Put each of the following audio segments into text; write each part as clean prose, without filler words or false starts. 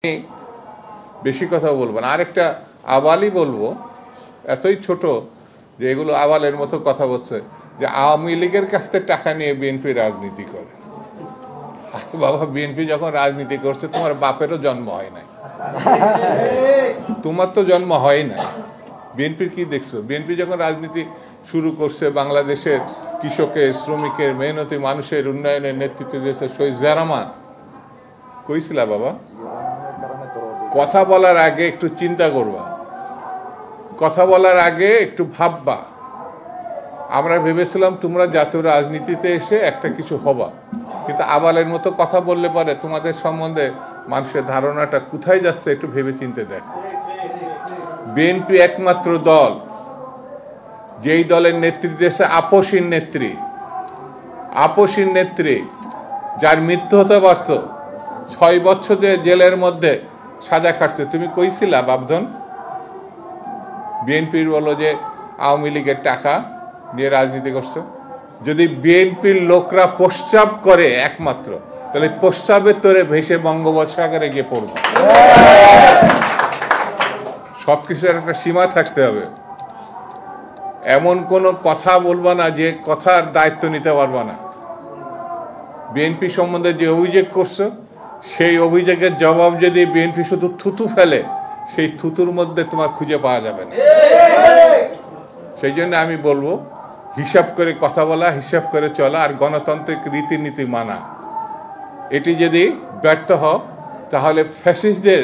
আমি বেশি কথা বলবো না, আরেকটা আবালই বলবো, এতই ছোট যে এগুলো আবালের মতো কথা বলছে যে আওয়ামী লীগের কাছ থেকে টাকা নিয়ে বিএনপি রাজনীতি করে। বাবা, বিএনপি যখন রাজনীতি করছে তোমার বাপেরও জন্ম হয় নাই, তোমার তো জন্ম হয় না। বিএনপির কি দেখছো? বিএনপি যখন রাজনীতি শুরু করছে, বাংলাদেশের কৃষকের, শ্রমিকের, মেহনতি মানুষের উন্নয়নের নেতৃত্ব দিয়েছে শহীদ জিয়া রহমান। কইছিলা বাবা? কথা বলার আগে একটু চিন্তা করবা, কথা বলার আগে একটু ভাববা। আমরা ভেবেছিলাম তোমরা জাতীয় রাজনীতিতে এসে একটা কিছু হবা, কিন্তু আবালের মতো কথা বললে পরে তোমাদের সম্বন্ধে মানুষের ধারণাটা কোথায় যাচ্ছে একটু ভেবে চিন্তে দেখ। বিএনপি একমাত্র দল যেই দলের নেতৃত্বে এসে আপসীন নেত্রী যার মৃত্যু হতে পারত, 6 বছর যে জেলের মধ্যে সাজা খাটছে। তুমি কইছিলা বাবধন বিএনপির বলো যে আওয়ামী লীগের টাকা দিয়ে রাজনীতি করছে? যদি বিএনপির লোকরা প্রস্রাব করে একমাত্র, তাহলে প্রস্রাবের তোরে ভেসে বঙ্গোপসাগরে গিয়ে পড়বে। সবকিছুর একটা সীমা থাকতে হবে। এমন কোনো কথা বলবা না যে কথার দায়িত্ব নিতে পারবা না। বিএনপি সম্বন্ধে যে অভিযোগ করছো, সেই অভিযোগের জবাব যদি বিএনপি শুধু থুতু ফেলে, সেই থুতুর মধ্যে তোমার খুঁজে পাওয়া যাবে না। সেই জন্য আমি বলবো, হিসাব করে কথা বলা, হিসাব করে চলা, আর গণতান্ত্রিক রীতিনীতি মানা। এটি যদি ব্যর্থ হও, তাহলে ফ্যাসিস্টদের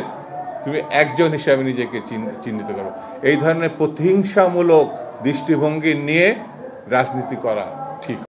তুমি একজন হিসাবে নিজেকে চিহ্নিত করো। এই ধরনের প্রতিহিংসামূলক দৃষ্টিভঙ্গি নিয়ে রাজনীতি করা ঠিক